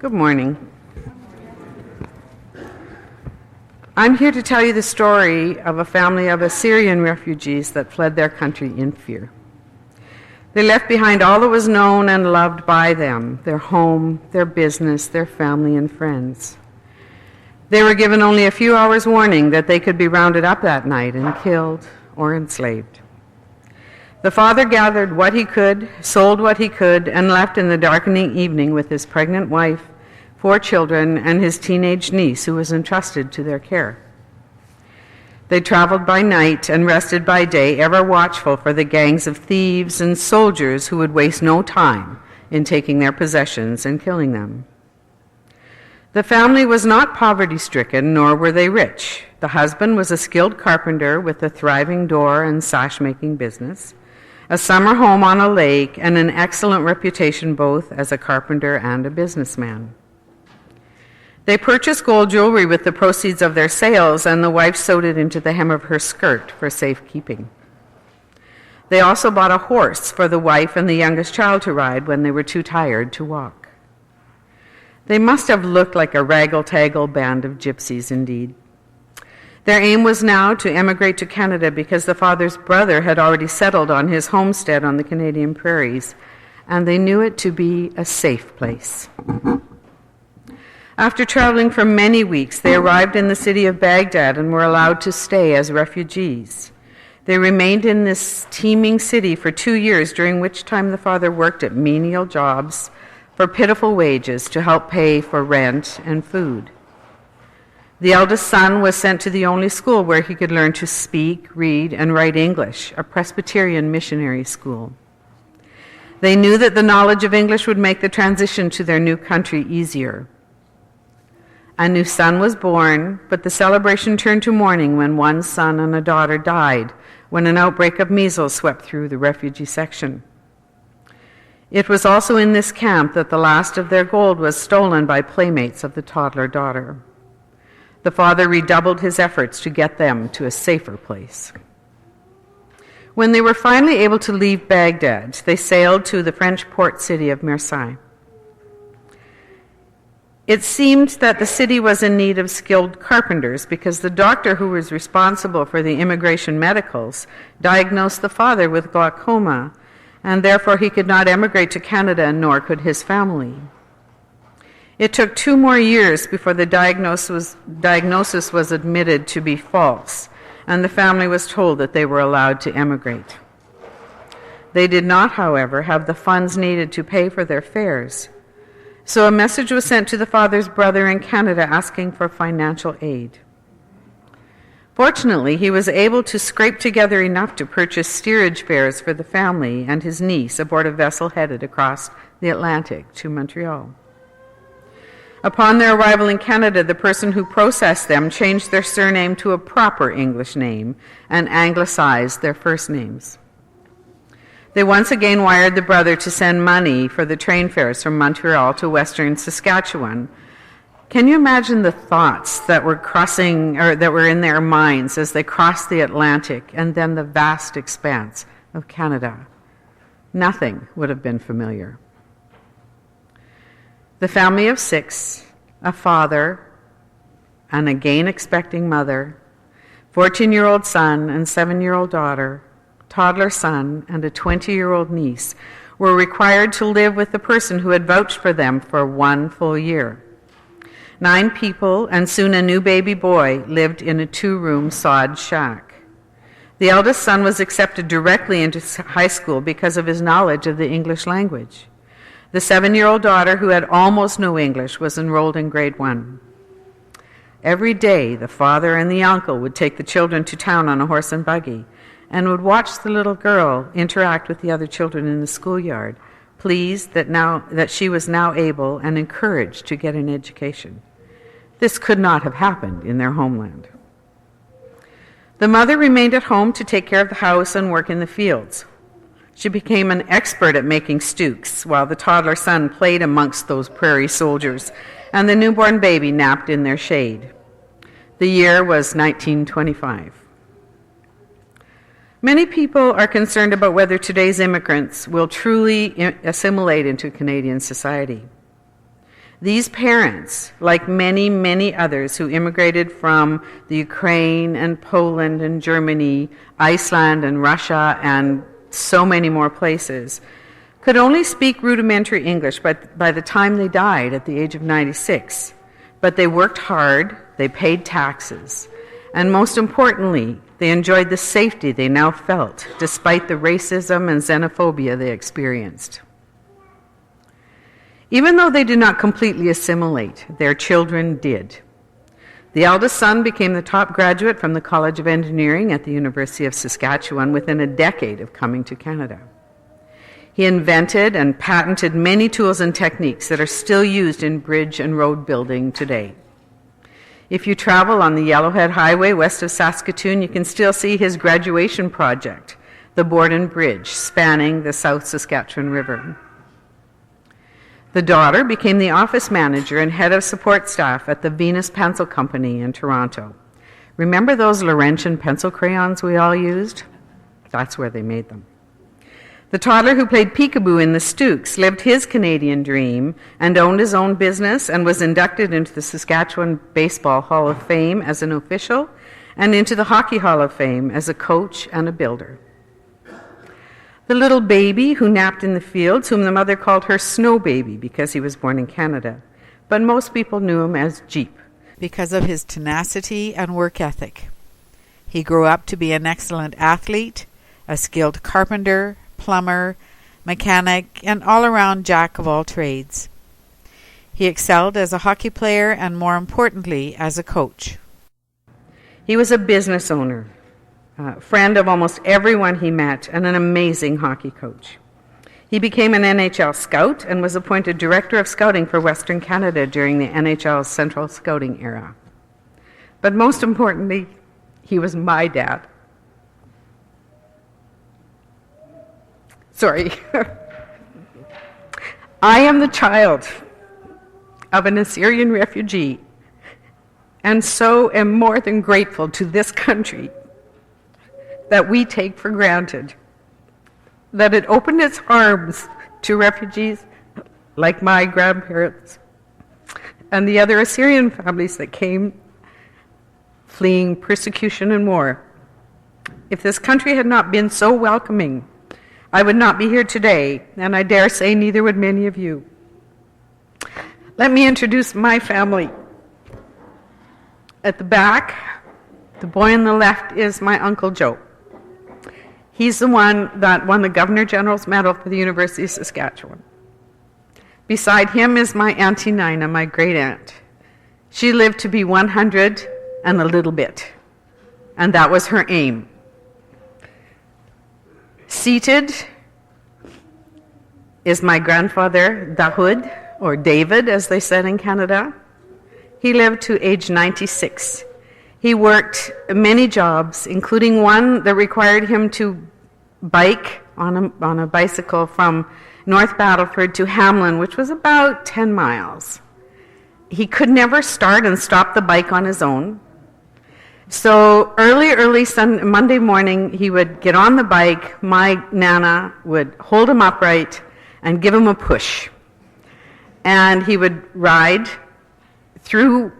Good morning. I'm here to tell you the story of a family of Assyrian refugees that fled their country in fear. They left behind all that was known and loved by them, their home, their business, their family and friends. They were given only a few hours' warning that they could be rounded up that night and killed or enslaved. The father gathered what he could, sold what he could, and left in the darkening evening with his pregnant wife, 4 children, and his teenage niece, who was entrusted to their care. They traveled by night and rested by day, ever watchful for the gangs of thieves and soldiers who would waste no time in taking their possessions and killing them. The family was not poverty-stricken, nor were they rich. The husband was a skilled carpenter with a thriving door and sash-making business, a summer home on a lake, and an excellent reputation both as a carpenter and a businessman. They purchased gold jewelry with the proceeds of their sales, and the wife sewed it into the hem of her skirt for safekeeping. They also bought a horse for the wife and the youngest child to ride when they were too tired to walk. They must have looked like a raggle-taggle band of gypsies indeed. Their aim was now to emigrate to Canada because the father's brother had already settled on his homestead on the Canadian prairies, and they knew it to be a safe place. After traveling for many weeks, they arrived in the city of Baghdad and were allowed to stay as refugees. They remained in this teeming city for 2 years, during which time the father worked at menial jobs for pitiful wages to help pay for rent and food. The eldest son was sent to the only school where he could learn to speak, read, and write English, a Presbyterian missionary school. They knew that the knowledge of English would make the transition to their new country easier. A new son was born, but the celebration turned to mourning when one son and a daughter died when an outbreak of measles swept through the refugee section. It was also in this camp that the last of their gold was stolen by playmates of the toddler daughter. The father redoubled his efforts to get them to a safer place. When they were finally able to leave Baghdad, they sailed to the French port city of Marseille. It seemed that the city was in need of skilled carpenters because the doctor who was responsible for the immigration medicals diagnosed the father with glaucoma, and therefore he could not emigrate to Canada, nor could his family. It took 2 more years before the diagnosis was admitted to be false, and the family was told that they were allowed to emigrate. They did not, however, have the funds needed to pay for their fares. So a message was sent to the father's brother in Canada asking for financial aid. Fortunately, he was able to scrape together enough to purchase steerage fares for the family and his niece aboard a vessel headed across the Atlantic to Montreal. Upon their arrival in Canada, the person who processed them changed their surname to a proper English name and anglicized their first names. They once again wired the brother to send money for the train fares from Montreal to western Saskatchewan. Can you imagine the thoughts that were in their minds as they crossed the Atlantic and then the vast expanse of Canada? Nothing would have been familiar. The family of 6, a father, an again expecting mother, 14-year-old son and 7-year-old daughter, toddler son, and a 20-year-old niece, were required to live with the person who had vouched for them for 1 full year. 9 people, and soon a new baby boy, lived in a 2-room sod shack. The eldest son was accepted directly into high school because of his knowledge of the English language. The 7-year-old daughter, who had almost no English, was enrolled in grade 1. Every day, the father and the uncle would take the children to town on a horse and buggy, and would watch the little girl interact with the other children in the schoolyard, pleased that she was now able and encouraged to get an education. This could not have happened in their homeland. The mother remained at home to take care of the house and work in the fields. She became an expert at making stooks, while the toddler son played amongst those prairie soldiers, and the newborn baby napped in their shade. The year was 1925. Many people are concerned about whether today's immigrants will truly assimilate into Canadian society. These parents, like many, many others who immigrated from the Ukraine and Poland and Germany, Iceland and Russia and so many more places, could only speak rudimentary English by the time they died at the age of 96. But they worked hard, they paid taxes, and most importantly, they enjoyed the safety they now felt despite the racism and xenophobia they experienced. Even though they did not completely assimilate, their children did. The eldest son became the top graduate from the College of Engineering at the University of Saskatchewan within a decade of coming to Canada. He invented and patented many tools and techniques that are still used in bridge and road building today. If you travel on the Yellowhead Highway west of Saskatoon, you can still see his graduation project, the Borden Bridge, spanning the South Saskatchewan River. The daughter became the office manager and head of support staff at the Venus Pencil Company in Toronto. Remember those Laurentian pencil crayons we all used? That's where they made them. The toddler who played peekaboo in the Stooks lived his Canadian dream and owned his own business and was inducted into the Saskatchewan Baseball Hall of Fame as an official and into the Hockey Hall of Fame as a coach and a builder. The little baby who napped in the fields, whom the mother called her Snow Baby because he was born in Canada, but most people knew him as Jeep because of his tenacity and work ethic. He grew up to be an excellent athlete, a skilled carpenter, plumber, mechanic, and all-around jack of all trades. He excelled as a hockey player and, more importantly, as a coach. He was a business owner, friend of almost everyone he met, and an amazing hockey coach. He became an NHL scout and was appointed Director of Scouting for Western Canada during the NHL's Central Scouting era. But most importantly, he was my dad. Sorry. I am the child of an Assyrian refugee, and so am more than grateful to this country that we take for granted, that it opened its arms to refugees like my grandparents and the other Assyrian families that came fleeing persecution and war. If this country had not been so welcoming, I would not be here today, and I dare say neither would many of you. Let me introduce my family. At the back, the boy on the left is my Uncle Joe. He's the one that won the Governor General's Medal for the University of Saskatchewan. Beside him is my Auntie Nina, my great aunt. She lived to be 100 and a little bit, and that was her aim. Seated is my grandfather, Dahoud, or David, as they said in Canada. He lived to age 96. He worked many jobs, including one that required him to bike on a bicycle from North Battleford to Hamlin, which was about 10 miles. He could never start and stop the bike on his own. So early Monday morning, he would get on the bike. My Nana would hold him upright and give him a push. And he would ride through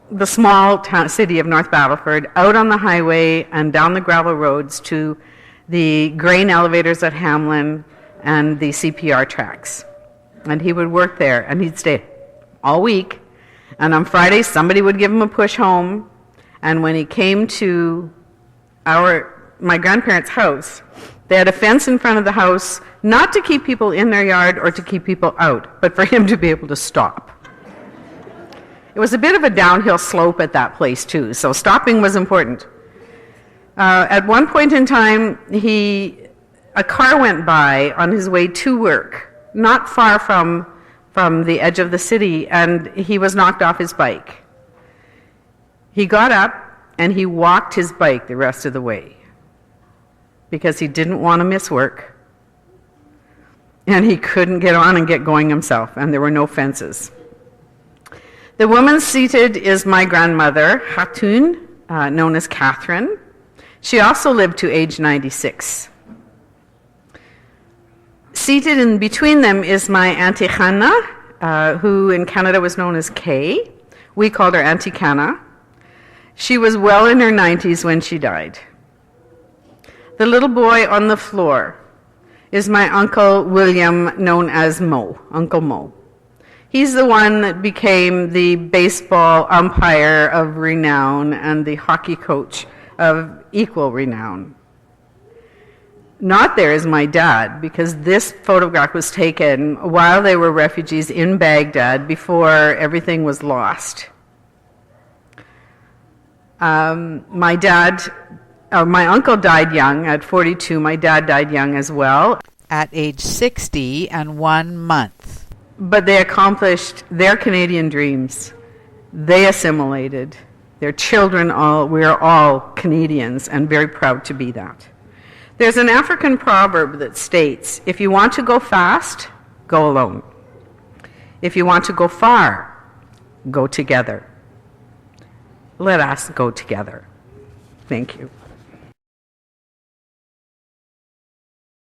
the small city of North Battleford, out on the highway and down the gravel roads to the grain elevators at Hamlin and the CPR tracks. And he would work there, and he'd stay all week. And on Friday, somebody would give him a push home. And when he came to my grandparents' house, they had a fence in front of the house, not to keep people in their yard or to keep people out, but for him to be able to stop. It was a bit of a downhill slope at that place, too, so stopping was important. At one point in time, a car went by on his way to work, not far from the edge of the city, and he was knocked off his bike. He got up and he walked his bike the rest of the way because he didn't want to miss work, and he couldn't get on and get going himself, and there were no fences. The woman seated is my grandmother, Hatun, known as Catherine. She also lived to age 96. Seated in between them is my Auntie Hannah, who in Canada was known as Kay. We called her Auntie Canna. She was well in her 90s when she died. The little boy on the floor is my Uncle William, known as Mo, Uncle Mo. He's the one that became the baseball umpire of renown and the hockey coach of equal renown. Not there is my dad, because this photograph was taken while they were refugees in Baghdad before everything was lost. My uncle died young at 42. My dad died young as well. At age 60 and 1 month. But they accomplished their Canadian dreams. They assimilated. Their children, we are all Canadians and very proud to be that. There's an African proverb that states, if you want to go fast, go alone. If you want to go far, go together. Let us go together. Thank you.